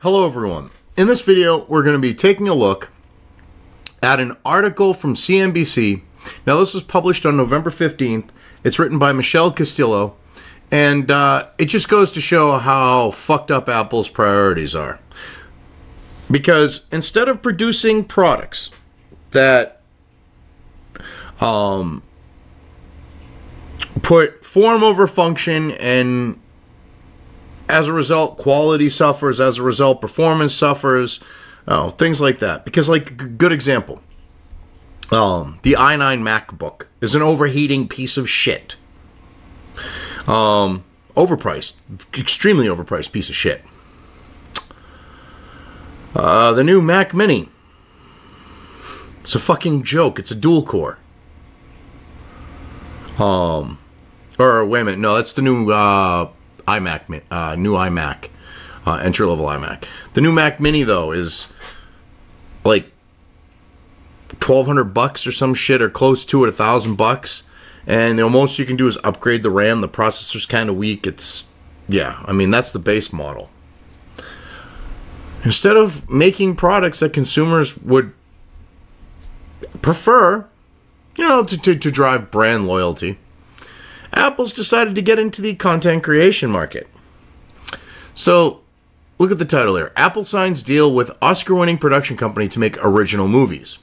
Hello everyone. In this video, we're going to be taking a look at an article from CNBC. Now this was published on November 15th. It's written by Michelle Castillo, and it just goes to show how fucked up Apple's priorities are. Because instead of producing products that put form over function, and as a result, quality suffers. As a result, performance suffers. Things like that. Because, like, good example. The i9 MacBook is an overheating piece of shit. Overpriced. Extremely overpriced piece of shit. The new Mac Mini. It's a fucking joke. It's a dual core. Or wait a minute. No, that's the new iMac, new iMac, entry-level iMac. The new Mac Mini, though, is like $1,200 or some shit, or close to it, $1,000. And the most you can do is upgrade the RAM. The processor's kind of weak. I mean, that's the base model. Instead of making products that consumers would prefer, to drive brand loyalty, Apple's decided to get into the content creation market. So, look at the title here. Apple signs deal with Oscar-winning production company to make original movies.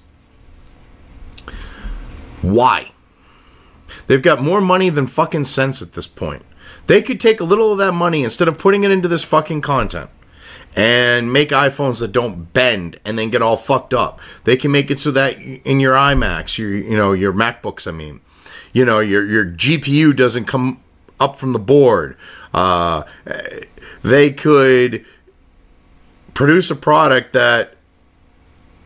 Why? They've got more money than fucking sense at this point. They could take a little of that money, instead of putting it into this fucking content, and make iPhones that don't bend and then get all fucked up. They can make it so that in your iMacs, your MacBooks, your GPU doesn't come up from the board. They could produce a product that,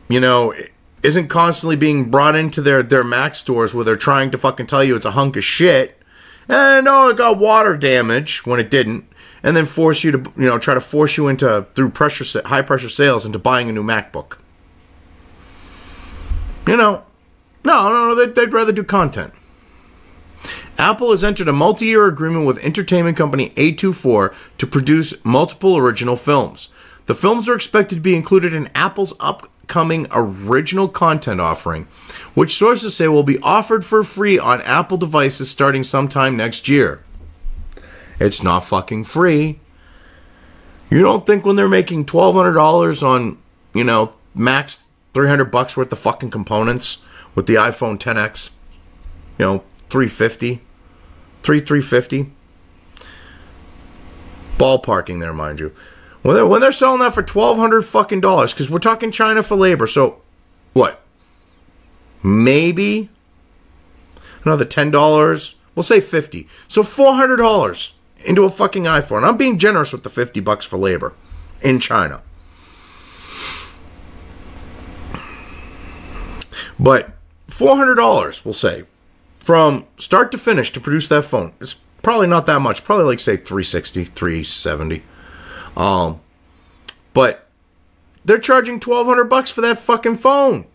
isn't constantly being brought into their Mac stores where they're trying to fucking tell you it's a hunk of shit. And it got water damage when it didn't. And then force you to, try to force you into, through high pressure sales, into buying a new MacBook. No, they'd rather do content. Apple has entered a multi-year agreement with entertainment company A24 to produce multiple original films. The films are expected to be included in Apple's upcoming original content offering, which sources say will be offered for free on Apple devices starting sometime next year. It's not fucking free. You don't think when they're making $1,200 on, max $300 worth of fucking components with the iPhone XS, $350, ballparking there, mind you. When they're selling that for $1,200 fucking dollars, because we're talking China for labor, so what? Maybe another $10. We'll say $50. So $400 into a fucking iPhone. I'm being generous with the $50 for labor in China. But $400, we'll say, from start to finish to produce that phone. It's probably not that much. Probably like, say, $360, $370. But they're charging $1,200 for that fucking phone.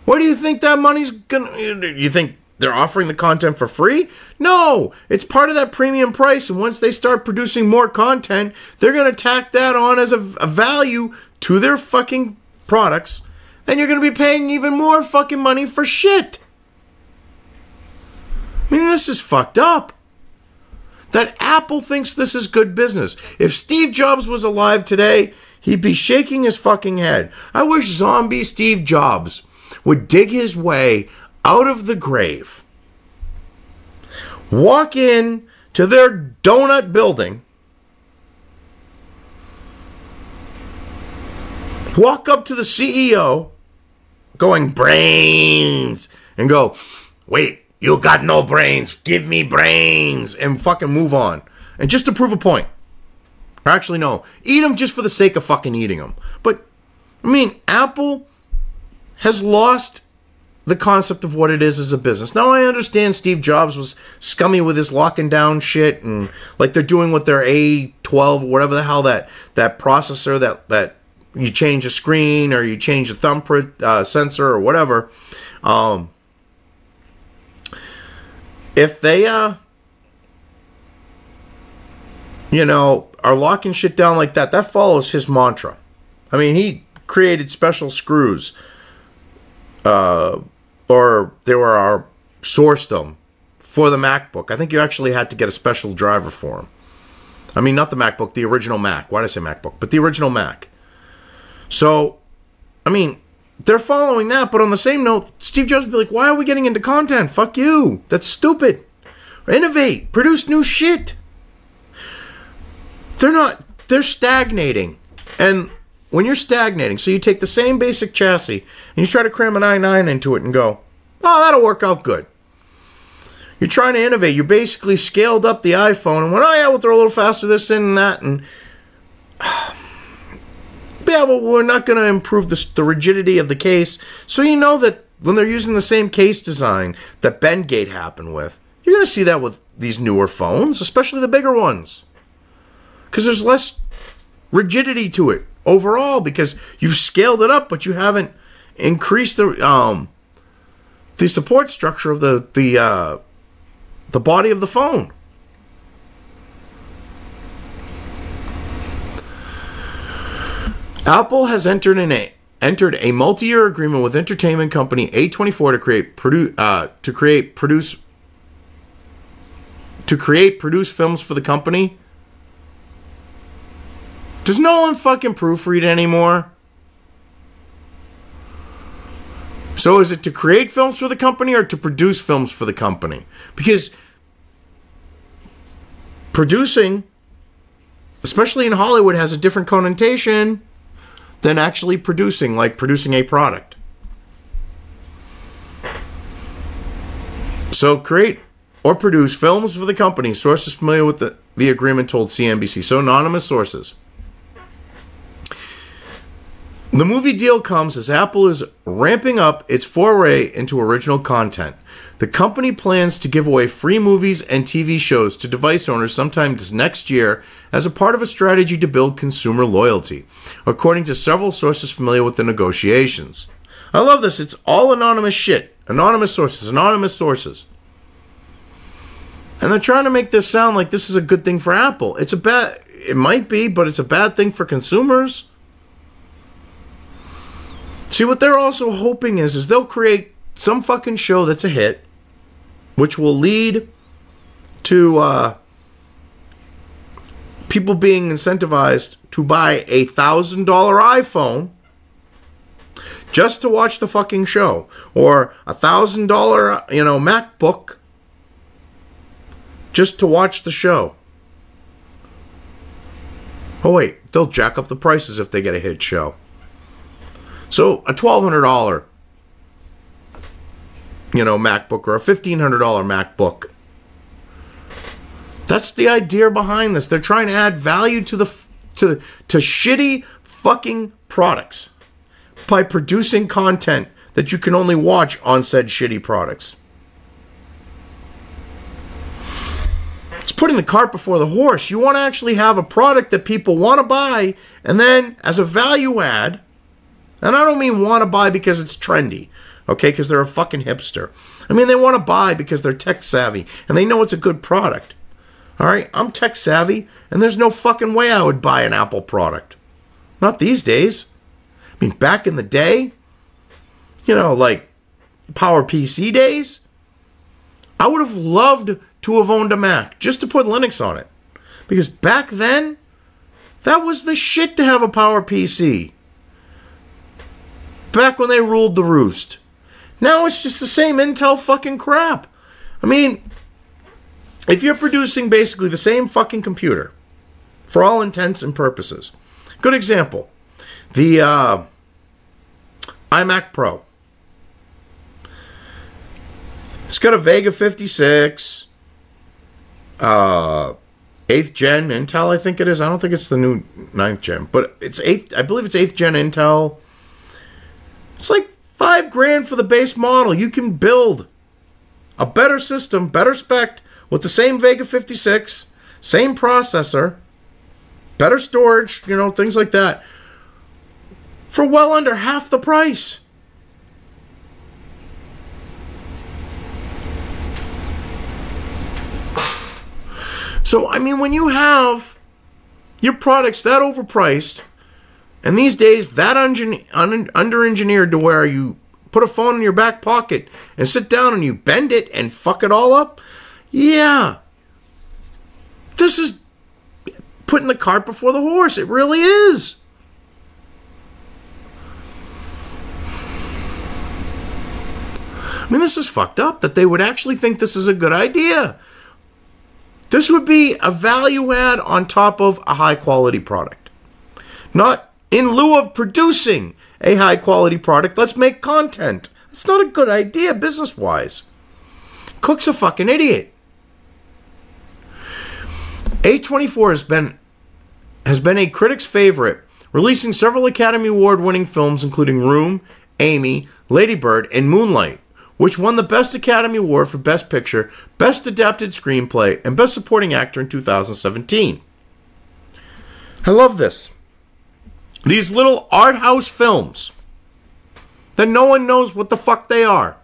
What do you think that money's gonna... You think they're offering the content for free? No! It's part of that premium price, and once they start producing more content, they're gonna tack that on as a value to their fucking products, and you're gonna be paying even more fucking money for shit. I mean, this is fucked up. That Apple thinks this is good business. If Steve Jobs was alive today, he'd be shaking his fucking head. I wish zombie Steve Jobs would dig his way out of the grave, walk in to their donut building, walk up to the CEO, going, brains, and go, wait, you got no brains, give me brains, and fucking move on. And just to prove a point. Or actually, no, eat them just for the sake of fucking eating them. But, Apple has lost the concept of what it is as a business. Now, I understand Steve Jobs was scummy with his locking down shit, and like they're doing with their A12, whatever the hell that processor that you change a screen or you change the thumbprint sensor or whatever. If they are locking shit down like that, that follows his mantra. I mean, he created special screws, or they were sourced them for the MacBook. I think you actually had to get a special driver for them. I mean, not the MacBook, the original Mac. Why did I say MacBook? But the original Mac. So, I mean, they're following that, but on the same note, Steve Jobs would be like, why are we getting into content? Fuck you. That's stupid. Innovate. Produce new shit. They're stagnating. And when you're stagnating, so you take the same basic chassis and you try to cram an i9 into it and go, oh, that'll work out good. You're trying to innovate. You basically scaled up the iPhone and went, oh, yeah, we'll throw a little faster this and that. And yeah, but we're not going to improve the rigidity of the case. So you know that when they're using the same case design that Bendgate happened with, you're going to see that with these newer phones, especially the bigger ones. Because there's less rigidity to it overall because you've scaled it up, but you haven't increased the support structure of the body of the phone. Apple has entered a multi-year agreement with entertainment company A24 to produce films for the company. Does no one fucking proofread anymore? So is it to create films for the company or to produce films for the company? Because producing, especially in Hollywood, has a different connotation than actually producing, like producing a product. So create or produce films for the company. Sources familiar with the agreement told CNBC. So anonymous sources. The movie deal comes as Apple is ramping up its foray into original content. The company plans to give away free movies and TV shows to device owners sometime next year as a part of a strategy to build consumer loyalty, according to several sources familiar with the negotiations. I love this. It's all anonymous shit. Anonymous sources, anonymous sources. And they're trying to make this sound like this is a good thing for Apple. It might be, but it's a bad thing for consumers. See, what they're also hoping is they'll create some fucking show that's a hit, which will lead to people being incentivized to buy a $1,000 iPhone just to watch the fucking show, or a $1,000, MacBook just to watch the show. Oh wait, they'll jack up the prices if they get a hit show. So a $1,200, MacBook or a $1,500 MacBook. That's the idea behind this. They're trying to add value to shitty fucking products by producing content that you can only watch on said shitty products. It's putting the cart before the horse. You want to actually have a product that people want to buy, and then as a value add. And I don't mean want to buy because it's trendy, okay, because they're a fucking hipster. I mean, they want to buy because they're tech savvy and they know it's a good product. All right, I'm tech savvy and there's no fucking way I would buy an Apple product. Not these days. I mean, back in the day, like Power PC days, I would have loved to have owned a Mac just to put Linux on it. Because back then, that was the shit to have a Power PC. Back when they ruled the roost. Now it's just the same Intel fucking crap. I mean, if you're producing basically the same fucking computer, for all intents and purposes. Good example. The iMac Pro. It's got a Vega 56, 8th gen Intel, I think it is. I don't think it's the new 9th gen, but it's 8th, I believe it's 8th gen Intel. It's like $5,000 for the base model. You can build a better system, better spec, with the same Vega 56, same processor, better storage, things like that, for well under half the price. So, I mean, when you have Your product's that overpriced, and these days that under-engineered to where you put a phone in your back pocket and sit down and you bend it and fuck it all up. Yeah. This is putting the cart before the horse. It really is. I mean, this is fucked up that they would actually think this is a good idea. This would be a value add on top of a high quality product. Not in lieu of producing a high quality product, let's make content. That's not a good idea business wise. Cook's a fucking idiot. A24 has been a critic's favorite, releasing several Academy Award winning films including Room, Amy, Lady Bird, and Moonlight, which won the Best Academy Award for Best Picture, Best Adapted Screenplay, and Best Supporting Actor in 2017. I love this. These little art house films that no one knows what the fuck they are.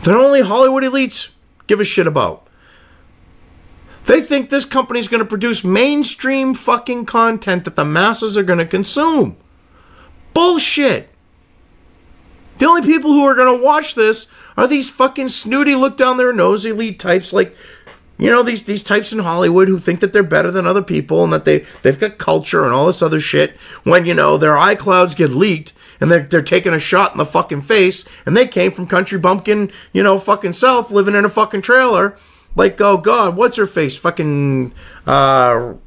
That only Hollywood elites give a shit about. They think this company's going to produce mainstream fucking content that the masses are going to consume. Bullshit. The only people who are going to watch this are these fucking snooty look down their nose elite types like, you know, these types in Hollywood who think that they're better than other people and that they've got culture and all this other shit when, you know, their iClouds get leaked and they're taking a shot in the fucking face and they came from country bumpkin, you know, fucking South living in a fucking trailer. Like, oh God, what's her face? Fucking X-Men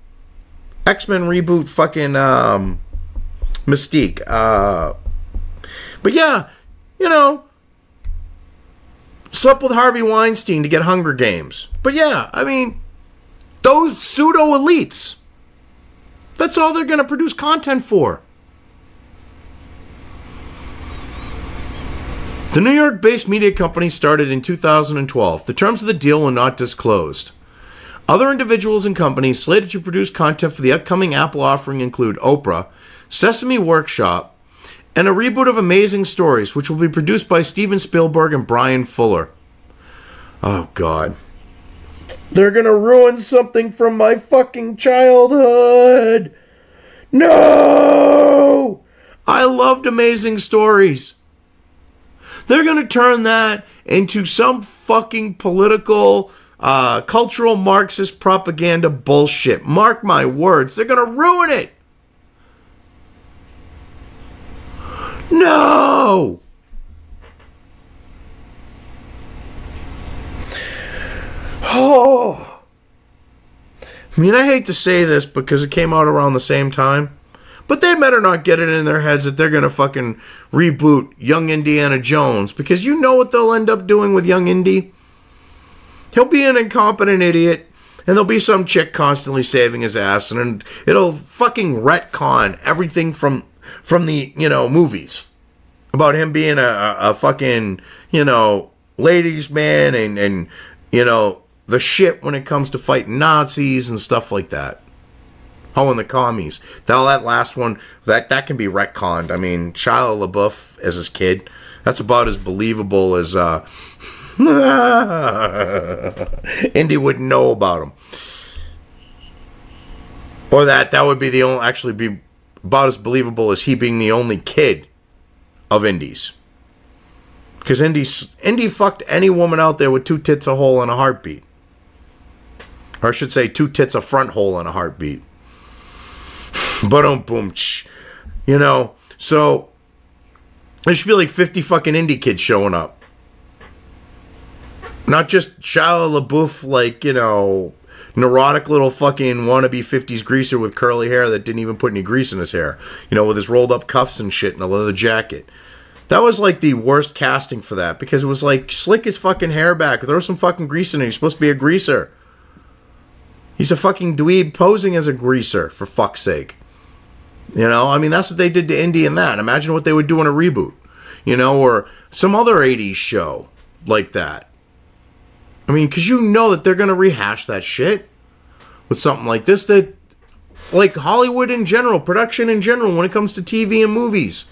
reboot fucking Mystique. But yeah, you know, slept with Harvey Weinstein to get Hunger Games. But yeah, I mean, those pseudo elites, that's all they're going to produce content for. The New York-based media company started in 2012. The terms of the deal were not disclosed. Other individuals and companies slated to produce content for the upcoming Apple offering include Oprah, Sesame Workshop, and a reboot of Amazing Stories, which will be produced by Steven Spielberg and Brian Fuller. Oh, God. They're gonna ruin something from my fucking childhood! No! I loved Amazing Stories. They're gonna turn that into some fucking political, cultural Marxist propaganda bullshit. Mark my words. They're gonna ruin it! No! Oh. I mean, I hate to say this because it came out around the same time, but they better not get it in their heads that they're going to fucking reboot Young Indiana Jones, because you know what they'll end up doing with Young Indy? He'll be an incompetent idiot, and there'll be some chick constantly saving his ass, and it'll fucking retcon everything from the, you know, movies about him being a fucking, you know, ladies man and you know, the shit when it comes to fighting Nazis and stuff like that. Oh, and the commies. That last one, that can be retconned. I mean, Shia LaBeouf as his kid, that's about as believable as Indy wouldn't know about him. Or that would be the only, actually be about as believable as he being the only kid of Indy's. Because Indy fucked any woman out there with 2 tits a hole and a heartbeat. Or I should say 2 tits a front hole and a heartbeat. Boom, you know, so there should be like 50 fucking indie kids showing up. Not just Shia LaBeouf, like, you know, neurotic little fucking wannabe 50s greaser with curly hair that didn't even put any grease in his hair. You know, with his rolled up cuffs and shit and a leather jacket. That was like the worst casting for that, because it was like, slick his fucking hair back, throw some fucking grease in it. He's supposed to be a greaser. He's a fucking dweeb posing as a greaser, for fuck's sake. You know, I mean, that's what they did to Indy in that. Imagine what they would do in a reboot. You know, or some other 80s show like that. I mean, because you know that they're going to rehash that shit with something like this. That, like Hollywood in general, production in general, when it comes to TV and movies.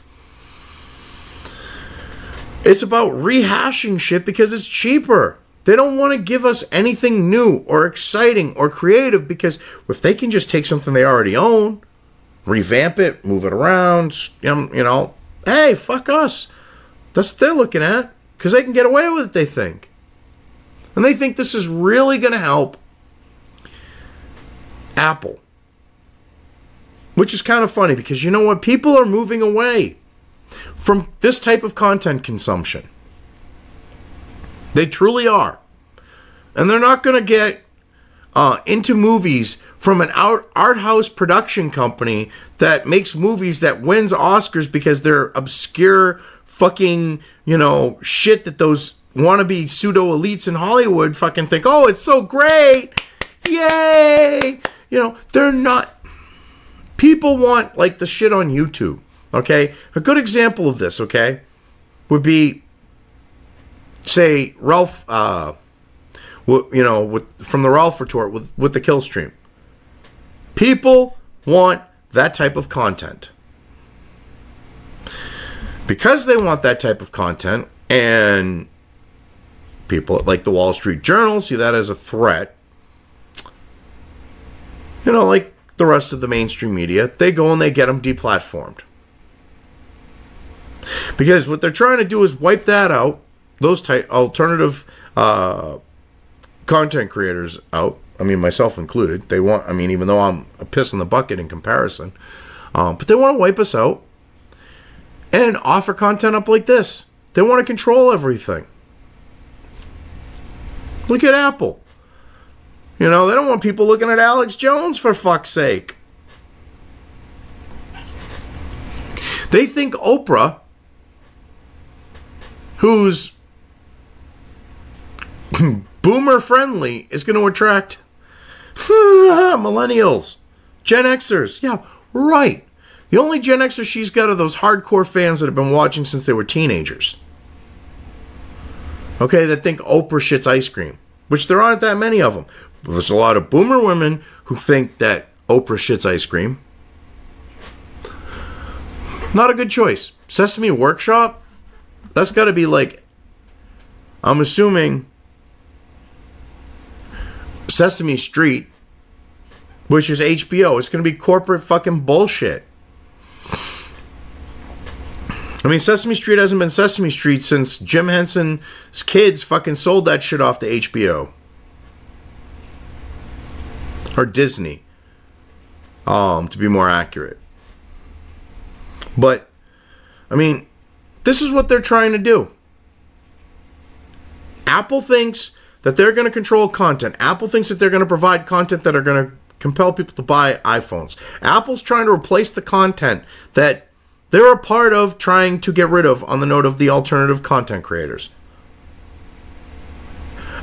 It's about rehashing shit because it's cheaper. They don't want to give us anything new or exciting or creative, because if they can just take something they already own, revamp it, move it around, hey, fuck us. That's what they're looking at, because they can get away with it, they think. And they think this is really going to help Apple. Which is kind of funny, because you know what? People are moving away from this type of content consumption. They truly are. And they're not going to get into movies from an art house production company that makes movies that wins Oscars because they're obscure fucking, shit that those wannabe pseudo elites in Hollywood fucking think, oh, it's so great. Yay. They're not. People want, like, the shit on YouTube, okay? A good example of this, okay, would be, say, Ralph, from the Ralph retort with the kill stream. People want that type of content. Because they want that type of content, and people like the Wall Street Journal see that as a threat, like the rest of the mainstream media, they go and they get them deplatformed. Because what they're trying to do is wipe that out, those type alternative content creators out. I mean, myself included. They want, even though I'm a piss in the bucket in comparison, but they want to wipe us out and offer content up like this. They want to control everything. Look at Apple. They don't want people looking at Alex Jones, for fuck's sake. They think Oprah, who's boomer friendly, is going to attract millennials, Gen Xers. Yeah, right. The only Gen Xers she's got are those hardcore fans that have been watching since they were teenagers. Okay, that think Oprah shits ice cream, which there aren't that many of them. But there's a lot of boomer women who think that Oprah shits ice cream. Not a good choice. Sesame Workshop? That's got to be like, I'm assuming, Sesame Street, which is HBO. It's going to be corporate fucking bullshit. Sesame Street hasn't been Sesame Street since Jim Henson's kids fucking sold that shit off to HBO. Or Disney, to be more accurate. But, this is what they're trying to do. Apple thinks that they're going to control content. Apple thinks that they're going to provide content that are going to compel people to buy iPhones. Apple's trying to replace the content that they're a part of trying to get rid of, on the note of the alternative content creators.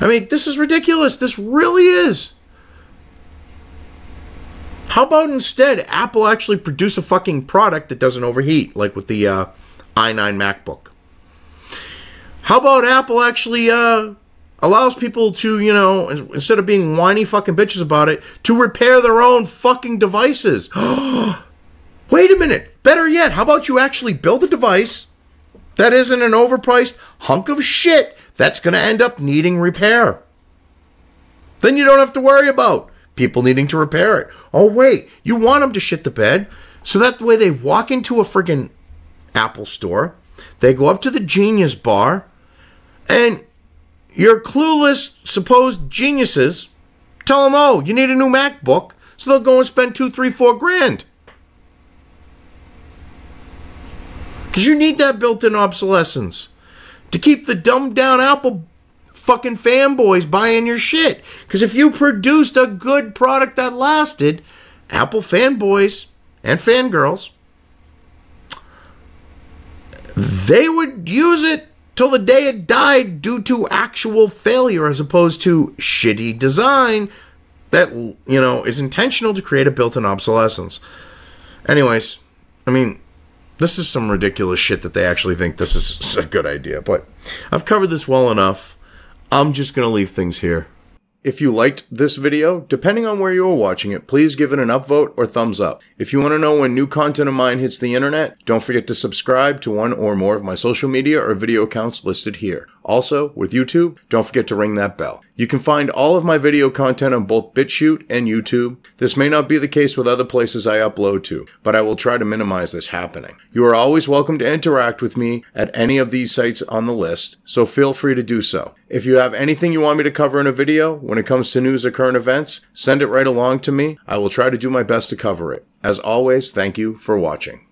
This is ridiculous. This really is. How about instead Apple actually produce a fucking product that doesn't overheat, like with the i9 MacBook? How about Apple actually allows people to, instead of being whiny fucking bitches about it, to repair their own fucking devices? Wait a minute. Better yet, how about you actually build a device that isn't an overpriced hunk of shit that's going to end up needing repair? Then you don't have to worry about people needing to repair it. Oh, wait, you want them to shit the bed, so that way they walk into a friggin' Apple store, they go up to the Genius bar, and your clueless supposed geniuses tell them, oh, you need a new MacBook, so they'll go and spend $2, $3, $4 grand. Because you need that built-in obsolescence to keep the dumbed-down Apple fucking fanboys buying your shit. Because if you produced a good product that lasted, Apple fanboys and fangirls, they would use it till the day it died due to actual failure, as opposed to shitty design that, is intentional to create a built-in obsolescence. Anyways, this is some ridiculous shit that they actually think this is a good idea. But I've covered this well enough. I'm just going to leave things here. If you liked this video, depending on where you are watching it, please give it an upvote or thumbs up. If you want to know when new content of mine hits the internet, don't forget to subscribe to one or more of my social media or video accounts listed here. Also, with YouTube, don't forget to ring that bell. You can find all of my video content on both BitChute and YouTube. This may not be the case with other places I upload to, but I will try to minimize this happening. You are always welcome to interact with me at any of these sites on the list, so feel free to do so. If you have anything you want me to cover in a video when it comes to news or current events, send it right along to me. I will try to do my best to cover it. As always, thank you for watching.